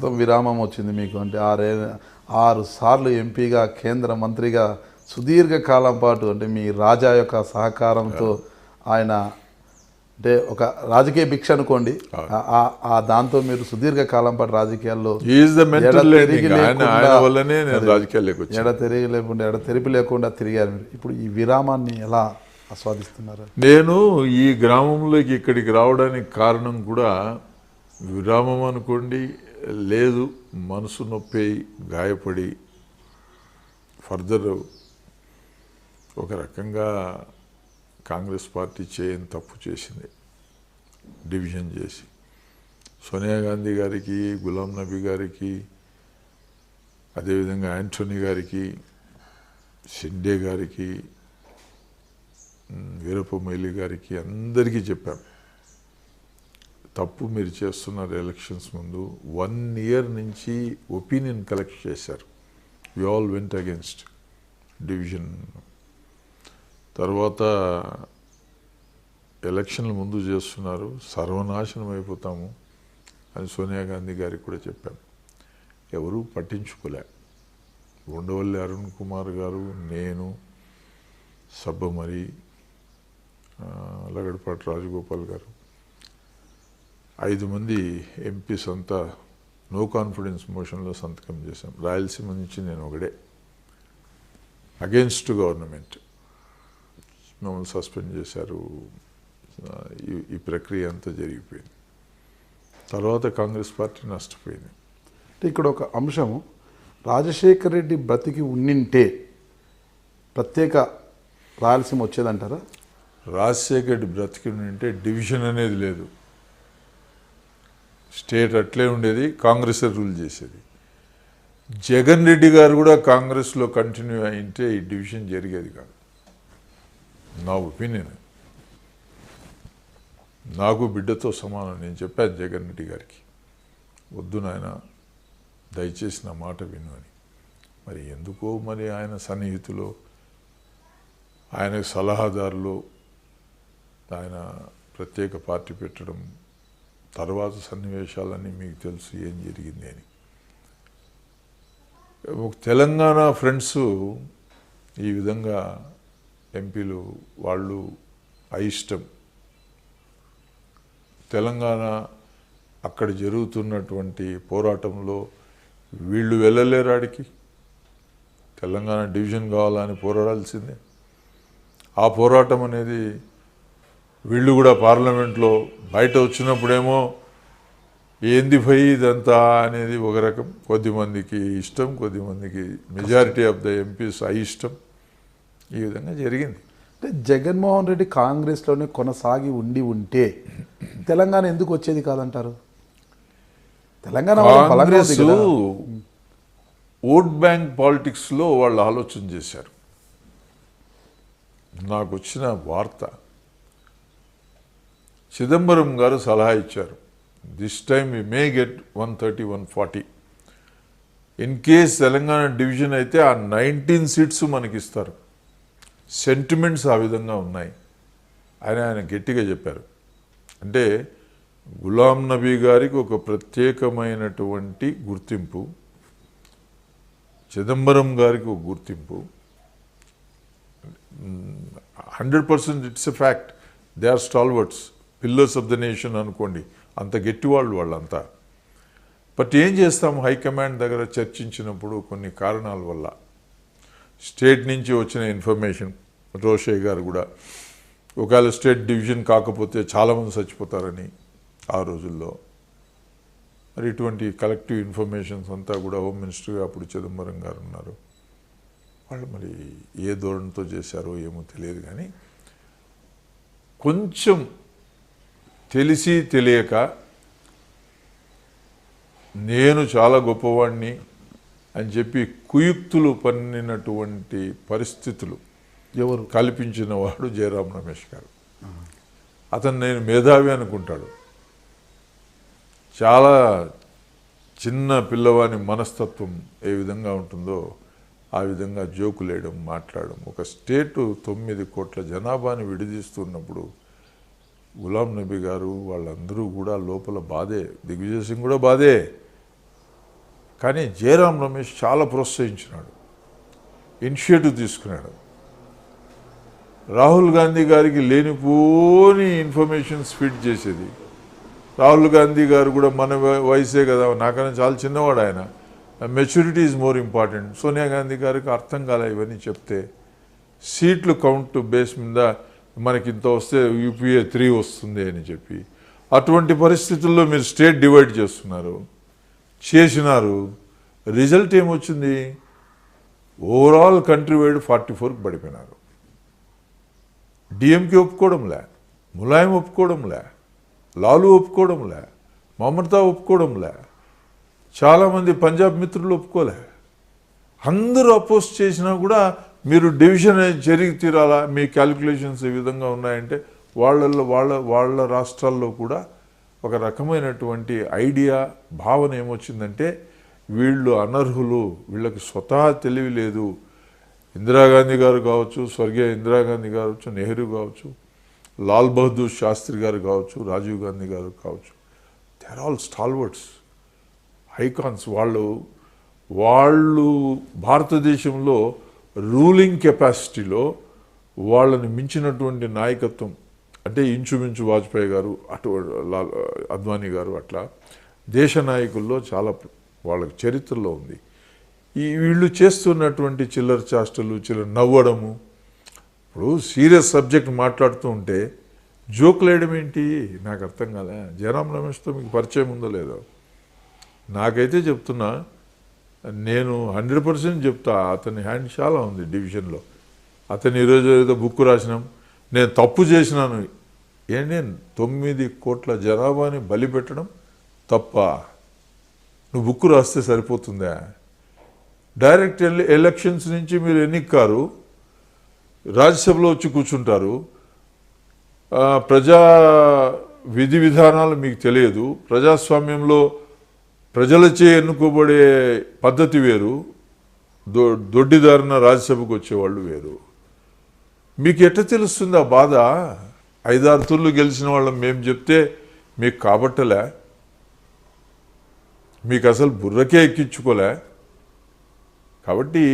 ప్రస్తుతం విరామం వచ్చింది మీకు, అంటే 6 సార్లు ఎంపీగా, కేంద్ర మంత్రిగా సుదీర్ఘ కాలం పాటు, అంటే మీ రాజా యొక్క సహకారంతో ఆయన, అంటే ఒక రాజకీయ భిక్ష అనుకోండి, దాంతో మీరు సుదీర్ఘ కాలం పాటు రాజకీయాల్లో ఎడతెరిపి లేకుండా తిరిగారు మీరు. ఇప్పుడు ఈ విరామాన్ని ఎలా ఆస్వాదిస్తున్నారు? నేను ఈ గ్రామంలోకి ఇక్కడికి రావడానికి కారణం కూడా విరామం అనుకోండి, లేదు మనసు నొప్పి గాయపడి ఫర్దర్ ఒక రకంగా కాంగ్రెస్ పార్టీ చేయని తప్పు చేసింది, డివిజన్ చేసి. సోనియా గాంధీ గారికి, గులాం నబీ గారికి, అదేవిధంగా యాంటోనీ గారికి, షిండే గారికి, వీరప్ప మొయిలీ గారికి అందరికీ చెప్పాం, తప్పు మీరు చేస్తున్నారు. ఎలక్షన్స్ ముందు 1 ఇయర్ నుంచి ఒపీనియన్ కలెక్ట్ చేశారు. We all went against division. తర్వాత ఎలక్షన్ల ముందు చేస్తున్నారు, సర్వనాశనం అయిపోతాము అని సోనియా గాంధీ గారికి కూడా చెప్పాం. ఎవరూ పట్టించుకోలే. ఉండవల్లి అరుణ్ కుమార్ గారు, నేను, సబ్బమరి, లగడపాటి రాజగోపాల్ గారు, 5 మంది ఎంపీస్ అంతా నో కాన్ఫిడెన్స్ మోషన్లో సంతకం చేశాం. రాయలసీమ నుంచి నేను ఒకడే, అగేన్స్ట్ గవర్నమెంట్. మమ్మల్ని సస్పెండ్ చేశారు. ఈ ప్రక్రియ అంతా జరిగిపోయింది. తర్వాత కాంగ్రెస్ పార్టీ నష్టపోయింది. ఇక్కడ ఒక అంశము, రాజశేఖర్ రెడ్డి బ్రతికి ఉండింటే ప్రత్యేక రాయలసీమ వచ్చేదంటారా? రాజశేఖర్ రెడ్డి బ్రతికి ఉండింటే డివిజన్ అనేది లేదు, స్టేట్ అట్లే ఉండేది, కాంగ్రెస్ రూల్ చేసేది. జగన్ రెడ్డి గారు కూడా కాంగ్రెస్లో కంటిన్యూ అయింటే ఈ డివిజన్ జరిగేది కాదు, నా ఒపీనియన్. నాకు బిడ్డతో సమానం. నేను చెప్పాను జగన్ రెడ్డి గారికి, వద్దు నాయన, దయచేసి నా మాట విను అని. మరి ఎందుకో మరి ఆయన సన్నిహితులు, ఆయన సలహాదారులు ఆయన ప్రత్యేక పార్టీ పెట్టడం, తర్వాత సన్నివేశాలన్నీ మీకు తెలుసు ఏం జరిగింది అని. తెలంగాణ ఫ్రెండ్స్ ఈ విధంగా ఎంపీలు వాళ్ళు అయిష్టం. తెలంగాణ అక్కడ జరుగుతున్నటువంటి పోరాటంలో వీళ్ళు వెళ్ళలేరాడికి. తెలంగాణ డివిజన్ కావాలని పోరాడాల్సిందే. ఆ పోరాటం అనేది వీళ్ళు కూడా పార్లమెంట్లో బయట వచ్చినప్పుడేమో ఏంది భయ్ ఇదంతా అనేది ఒక రకం, కొద్దిమందికి ఇష్టం, కొద్దిమందికి మెజారిటీ ఆఫ్ ద ఎంపీస్ అయిష్టం. ఈ విధంగా జరిగింది. అంటే జగన్మోహన్ రెడ్డి కాంగ్రెస్లోనే కొనసాగి ఉంటే తెలంగాణ ఎందుకు వచ్చేది కాదంటారు? తెలంగాణ కాంగ్రెస్ ఓట్ బ్యాంక్ పాలిటిక్స్లో వాళ్ళు ఆలోచన చేశారు. నాకు వచ్చిన వార్త, చిదంబరం గారు సలహా ఇచ్చారు, this time we may get 130, 140. In case Telangana division అయితే ఆ 19 సీట్స్ మనకిస్తారు. సెంటిమెంట్స్ ఆ విధంగా ఉన్నాయి ఆయన గట్టిగా చెప్పారు. అంటే గులాం నబీ గారికి ఒక ప్రత్యేకమైనటువంటి గుర్తింపు, చిదంబరం గారికి ఒక గుర్తింపు. 100% it's a fact. They are stalwarts, pillars of the nation అనుకోండి, అంత గట్టివాళ్ళు వాళ్ళంతా. బట్ ఏం చేస్తాం, హైకమాండ్ దగ్గర చర్చించినప్పుడు కొన్ని కారణాల వల్ల స్టేట్ నుంచి వచ్చిన ఇన్ఫర్మేషన్, రోషయ్య గారు కూడా ఒకవేళ స్టేట్ డివిజన్ కాకపోతే చాలామంది చచ్చిపోతారని ఆ రోజుల్లో, మరి ఇటువంటి కలెక్టివ్ ఇన్ఫర్మేషన్స్ అంతా కూడా హోమ్ మినిస్టర్గా అప్పుడు చిదంబరం గారు ఉన్నారు. వాళ్ళు మరి ఏ ధోరణితో చేశారో ఏమో తెలియదు, కానీ కొంచెం తెలిసి తెలియక నేను చాలా గొప్పవాడిని అని చెప్పి కుయుక్తులు పన్నినటువంటి పరిస్థితులు ఎవరు కల్పించిన వాడు జయరాం రమేష్ గారు. అతను నేను మేధావి అనుకుంటాడు. చాలా చిన్న పిల్లవాని మనస్తత్వం ఏ విధంగా ఉంటుందో ఆ విధంగా జోకులేయడం, మాట్లాడడం. ఒక స్టేటు 9 కోట్ల జనాభాని విడదీస్తున్నప్పుడు గులాం నబీ గారు వాళ్ళందరూ కూడా లోపల బాధే, దిగ్విజయ్ సింగ్ కూడా బాధే. కానీ జయరాం రమేష్ చాలా ప్రోత్సహించినాడు, ఇనిషియేటివ్ తీసుకున్నాడు. రాహుల్ గాంధీ గారికి లేనిపోని ఇన్ఫర్మేషన్స్ ఫీడ్ చేసేది. రాహుల్ గాంధీ గారు కూడా మన వయసే కదా, నాకన్నా చాలా చిన్నవాడు ఆయన. Maturity is more important. Sonia Gandhi గారికి అర్థం కాలే ఇవన్నీ చెప్తే. సీట్లు కౌంట్ బేస్ మీద మనకి ఇంత వస్తే యూపీఏ 3 వస్తుంది అని చెప్పి, అటువంటి పరిస్థితుల్లో మీరు స్టేట్ డివైడ్ చేసినారు. రిజల్ట్ ఏమొచ్చింది? ఓవరాల్ కంట్రీ వైడ్ 44కి పడిపోయినారు. డిఎంకే ఒప్పుకోవడంలే, ములాయం ఒప్పుకోవడంలే, లాలు ఒప్పుకోవడంలే, మమతా ఒప్పుకోవడంలే, చాలామంది పంజాబ్ మిత్రులు ఒప్పుకోలే. అందరూ అపోజ్ చేసినా కూడా మీరు డివిజన్ జరిగి తీరాలా, మీ క్యాలిక్యులేషన్స్ ఈ విధంగా ఉన్నాయంటే వాళ్ళ రాష్ట్రాల్లో కూడా ఒక రకమైనటువంటి ఐడియా, భావన ఏమొచ్చిందంటే వీళ్ళు అనర్హులు, వీళ్ళకి స్వతహా తెలివి లేదు. ఇందిరాగాంధీ గారు కావచ్చు, స్వర్గీయ ఇందిరాగాంధీ కావచ్చు, నెహ్రూ కావచ్చు, లాల్ బహదూర్ శాస్త్రి గారు కావచ్చు, రాజీవ్ గాంధీ గారు కావచ్చు, they are all stalwarts, icons. వాళ్ళు భారతదేశంలో రూలింగ్ కెపాసిటీలో వాళ్ళని మించినటువంటి నాయకత్వం అంటే ఇంచుమించు వాజ్పేయి గారు, అద్వానీ గారు, అట్లా దేశ నాయకుల్లో చాలా వాళ్ళకి చరిత్రలో ఉంది. వీళ్ళు చేస్తున్నటువంటి చిల్లర చేష్టలు, నవ్వడము. ఇప్పుడు సీరియస్ సబ్జెక్ట్ మాట్లాడుతూ ఉంటే జోకులు వేయడం ఏంటి నాకు అర్థం కాలే. జయరాం రమేష్తో మీకు పరిచయం ఉందో లేదో, నాకైతే చెప్తున్నా, నేను 100% చెప్తా, అతని హ్యాండ్ చాలా ఉంది డివిజన్లో. అతను ఈరోజు ఏదో బుక్ రాసినాం, నేను తప్పు చేసినాను. ఏంటి 9 కోట్ల జనాభాని బలి పెట్టడం తప్ప? నువ్వు బుక్ రాస్తే సరిపోతుందా? డైరెక్ట్ ఎలక్షన్స్ నుంచి మీరు ఎన్నికారు, రాజ్యసభలో వచ్చి కూర్చుంటారు, ప్రజా విధి విధానాలు మీకు తెలియదు. ప్రజాస్వామ్యంలో ప్రజలచే ఎన్నుకోబడే పద్ధతి వేరు, దొడ్డిదారిన రాజ్యసభకు వచ్చేవాళ్ళు వేరు. మీకు ఎట్లా తెలుస్తుంది ఆ బాధ? 5-6 తూర్లు గెలిచిన వాళ్ళం మేము చెప్తే మీకు కాబట్టలే, మీకు అసలు బుర్రకే ఎక్కించుకోలే. కాబట్టి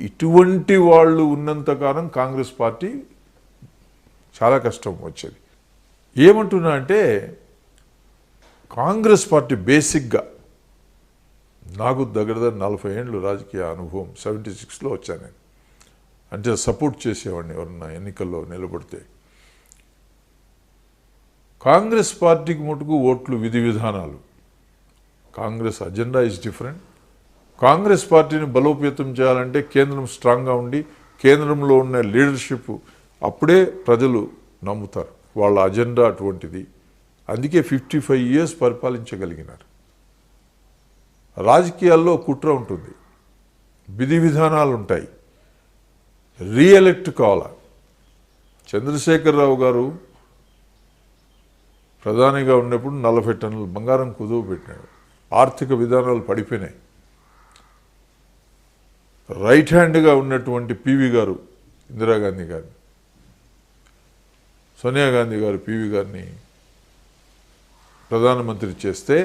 ఇటువంటి వాళ్ళు ఉన్నంతకాలం కాంగ్రెస్ పార్టీ చాలా కష్టం వచ్చేది. ఏమంటున్నా అంటే కాంగ్రెస్ పార్టీ బేసిక్గా, నాకు దగ్గర 40 ఏళ్ళు రాజకీయ అనుభవం, 76లో వచ్చాను నేను. అంటే సపోర్ట్ చేసేవాడిని ఎవరన్నా ఎన్నికల్లో నిలబడితే. కాంగ్రెస్ పార్టీకి మటుకు ఓట్లు, విధి విధానాలు, Congress agenda is different. Congress పార్టీని బలోపేతం చేయాలంటే కేంద్రం స్ట్రాంగ్గా ఉండి, కేంద్రంలో ఉన్న లీడర్షిప్, అప్పుడే ప్రజలు నమ్ముతారు. వాళ్ళ అజెండా అటువంటిది. అందుకే 55 ఇయర్స్ పరిపాలించగలిగినారు. రాజకీయాల్లో కుట్ర ఉంటుంది, విధి విధానాలు ఉంటాయి, రీఎలెక్ట్ కావాలా. చంద్రశేఖరరావు గారు ప్రధానిగా ఉన్నప్పుడు 40 టన్నుల బంగారం కుదువ పెట్టినాడు. ఆర్థిక విధానాలు పడిపోయినాయి. రైట్ హ్యాండ్గా ఉన్నటువంటి పివి గారు ఇందిరాగాంధీ గారిని, సోనియా గాంధీ గారు పివి గారిని ప్రధానమంత్రి చేస్తే,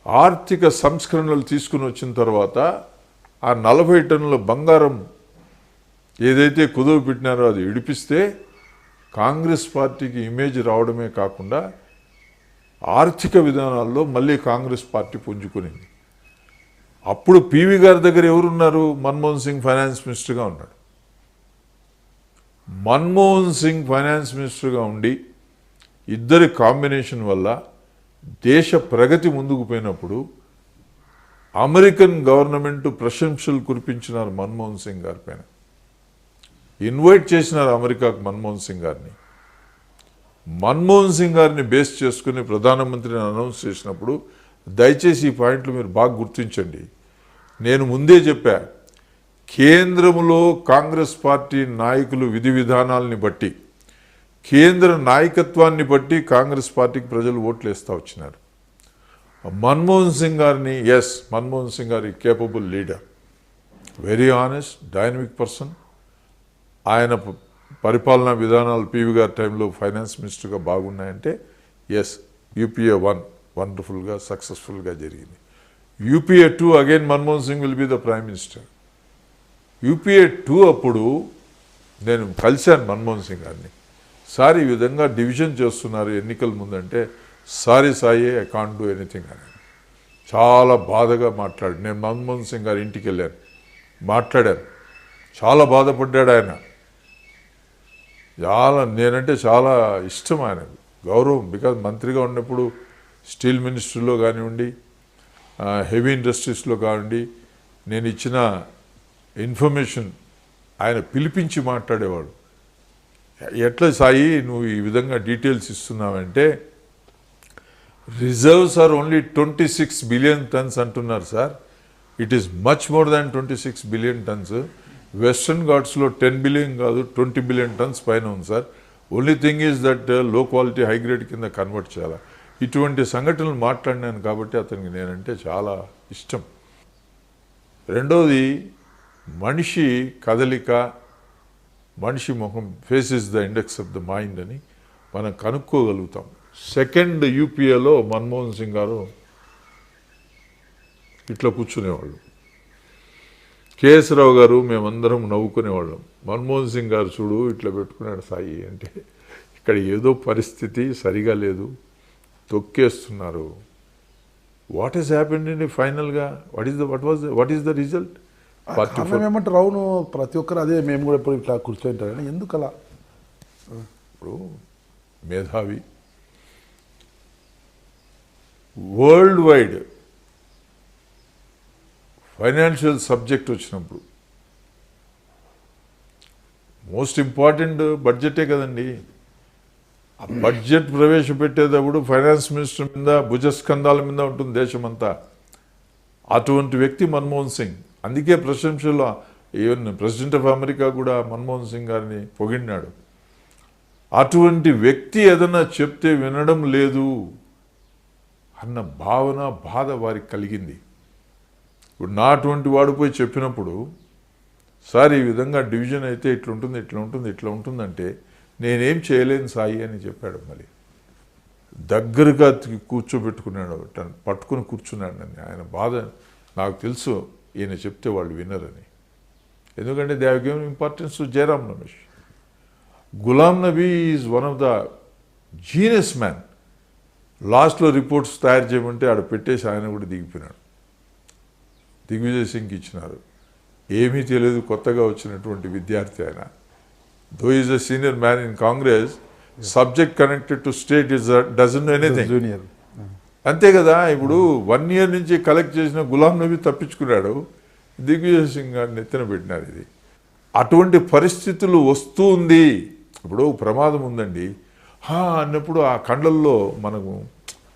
ఆర్థిక సంస్కరణలు తీసుకుని వచ్చిన తర్వాత ఆ 40 టన్నుల బంగారం ఏదైతే కుదువ పెట్టినారో అది విడిపిస్తే కాంగ్రెస్ పార్టీకి ఇమేజ్ రావడమే కాకుండా ఆర్థిక విధానాల్లో మళ్ళీ కాంగ్రెస్ పార్టీ పుంజుకునింది. అప్పుడు పివి గారి దగ్గర ఎవరున్నారు? మన్మోహన్ సింగ్ ఫైనాన్స్ మినిస్టర్గా ఉన్నాడు. మన్మోహన్ సింగ్ ఫైనాన్స్ మినిస్టర్గా ఉండి ఇద్దరి కాంబినేషన్ వల్ల దేశ ప్రగతి ముందుకు పోయినప్పుడు అమెరికన్ గవర్నమెంట్ ప్రశంసలు కురిపించినారు మన్మోహన్ సింగ్ గారి పైన. ఇన్వైట్ చేసినారు అమెరికాకు మన్మోహన్ సింగ్ గారిని. మన్మోహన్ సింగ్ గారిని బేస్ చేసుకుని ప్రధానమంత్రిని అనౌన్స్ చేసినప్పుడు దయచేసి ఈ పాయింట్లు మీరు బాగా గుర్తించండి. నేను ముందే చెప్పా, కేంద్రంలో కాంగ్రెస్ పార్టీ నాయకులు విధి విధానాలని బట్టి, కేంద్ర నాయకత్వాన్ని బట్టి కాంగ్రెస్ పార్టీకి ప్రజలు ఓట్లు వేస్తూ వచ్చినారు. మన్మోహన్ సింగ్ గారిని, మన్మోహన్ సింగ్ గారి capable leader, very honest, dynamic person. ఆయన పరిపాలనా విధానాలు పివి గారి టైంలో ఫైనాన్స్ మినిస్టర్గా బాగున్నాయంటే యూపీఏ 1 వండర్ఫుల్గా, సక్సెస్ఫుల్గా జరిగింది. UPA 2 again Manmohan Singh will be the prime minister. UPA 2 అప్పుడు నేను కలిశాను మన్మోహన్ సింగ్ గారిని. సార్ ఈ విధంగా డివిజన్ చేస్తున్నారు ఎన్నికల ముందంటే, sorry Sai I can't do anything అని చాలా బాధగా మాట్లాడు. నేను మన్మోహన్ సింగ్ గారి ఇంటికి వెళ్ళాను, మాట్లాడాను. చాలా బాధపడ్డాడు ఆయన. నేనంటే చాలా ఇష్టం ఆయనకు, గౌరవం. బికాజ్ మంత్రిగా ఉన్నప్పుడు స్టీల్ మినిస్ట్రీలో కానివ్వండి, హెవీ ఇండస్ట్రీస్లో కానివ్వండి, నేను ఇచ్చిన ఇన్ఫర్మేషన్ ఆయన పిలిపించి మాట్లాడేవాడు. ఎట్లా సాయి నువ్వు ఈ విధంగా డీటెయిల్స్ ఇస్తున్నావంటే, reserves are only 26 billion tons అంటున్నారు sir. It is much more than 26 billion tons. Western ఘాట్స్లో 10 బిలియన్ కాదు 20 బిలియన్ టన్స్ పైన ఉంది sir. Only thing is that low quality high grade కింద కన్వర్ట్ చేయాలి. ఇటువంటి సంఘటనలు మాట్లాడినాను కాబట్టి అతనికి నేనంటే చాలా ఇష్టం. రెండవది, మనిషి కదలిక, మనిషి ముఖం, face is the index of the mind అని మనం కనుక్కోగలుగుతాం. సెకండ్ UPAలో మన్మోహన్ సింగ్ గారు ఇట్లా కూర్చునేవాళ్ళు. KS రావు గారు మేమందరం నవ్వుకునేవాళ్ళం. మన్మోహన్ సింగ్ గారు చూడు ఇట్లా పెట్టుకున్నాడు సాయి అంటే, ఇక్కడ ఏదో పరిస్థితి సరిగా లేదు, తొక్కేస్తున్నారు. వాట్ ఈస్ హ్యాపెండ్ ఇన్ ఫైనల్గా? What is the result? ఏమంటారు? అవును, ప్రతి ఒక్కరు అదే, మేము కూడా ఎప్పుడు ఇట్లా కూర్చోంటారు. ఎందుకు అలా? ఇప్పుడు మేధావి, వరల్డ్ వైడ్ ఫైనాన్షియల్ సబ్జెక్ట్ వచ్చినప్పుడు మోస్ట్ ఇంపార్టెంట్ బడ్జెటే కదండి. ఆ బడ్జెట్ ప్రవేశపెట్టేటప్పుడు ఫైనాన్స్ మినిస్టర్ మీద, భుజస్కంధాల మీద ఉంటుంది దేశమంతా. అటువంటి వ్యక్తి మన్మోహన్ సింగ్. అందుకే ప్రశంసలో ఈవెన్ ప్రెసిడెంట్ ఆఫ్ అమెరికా కూడా మన్మోహన్ సింగ్ గారిని పొగిడినాడు. అటువంటి వ్యక్తి ఏదన్నా చెప్తే వినడం లేదు అన్న భావన, బాధ వారికి కలిగింది. ఇప్పుడు నా అటువంటి వాడు పోయి చెప్పినప్పుడు, సార్ ఈ విధంగా డివిజన్ అయితే ఇట్లుంటుంది, ఇట్లా ఉంటుంది, ఇట్లా ఉంటుందంటే నేనేం చేయలేను సాయి అని చెప్పాడు. మళ్ళీ దగ్గరగా కూర్చోబెట్టుకున్నాడు, పట్టుకుని కూర్చున్నాడు. అని ఆయన బాధ నాకు తెలుసు. ఈయన చెప్తే వాళ్ళు వినరని. ఎందుకంటే they have given importance to Jayaram Ramesh. Ghulam Nabi is one of the genius man. లాస్ట్లో రిపోర్ట్స్ తయారు చేయమంటే ఆడ పెట్టేసి ఆయన కూడా దిగిపోయినాడు. దిగ్విజయ్ సింగ్కి ఇచ్చినారు. ఏమీ తెలియదు, కొత్తగా వచ్చినటువంటి విద్యార్థి ఆయన. Though is a senior man in Congress, subject connected to state is doesn't anything. Junior అంతే కదా. ఇప్పుడు 1 year నుంచి కలెక్ట్ చేసిన గులాం నబీ తప్పించుకున్నాడు, దిగ్విజయ్ సింగ్ గారిని ఎత్తిన పెట్టినారు. ఇది అటువంటి పరిస్థితులు వస్తూ ఉంది. ఇప్పుడు ప్రమాదం ఉందండి అన్నప్పుడు ఆ కండల్లో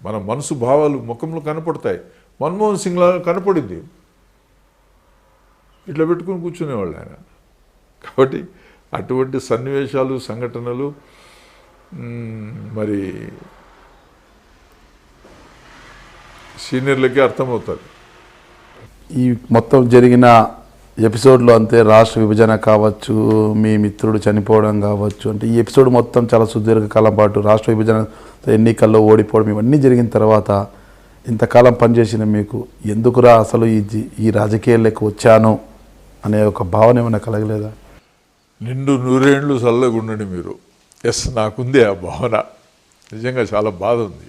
మన మనసు భావాలు ముఖంలో కనపడతాయి. మన్మోహన్ సింగ్ లా కనపడింది. ఇట్లా పెట్టుకుని కూర్చునేవాళ్ళు ఆయన. కాబట్టి అటువంటి సన్నివేశాలు, సంఘటనలు మరి సీనియర్లకే అర్థమవుతుంది. ఈ మొత్తం జరిగిన ఎపిసోడ్లో అంతే, రాష్ట్ర విభజన కావచ్చు, మీ మిత్రుడు చనిపోవడం కావచ్చు, అంటే ఈ ఎపిసోడ్ మొత్తం చాలా సుదీర్ఘకాలం పాటు రాష్ట్ర విభజన, ఎన్నికల్లో ఓడిపోవడం, ఇవన్నీ జరిగిన తర్వాత ఇంతకాలం పనిచేసిన మీకు ఎందుకురా అసలు ఈ రాజకీయాల్లోకి వచ్చాను అనే ఒక భావన ఏమైనా కలగలేదా? నిండు 100 ఏళ్ళు చల్లగుండండి మీరు. ఎస్, నాకుంది ఆ భావన. నిజంగా చాలా బాధ ఉంది.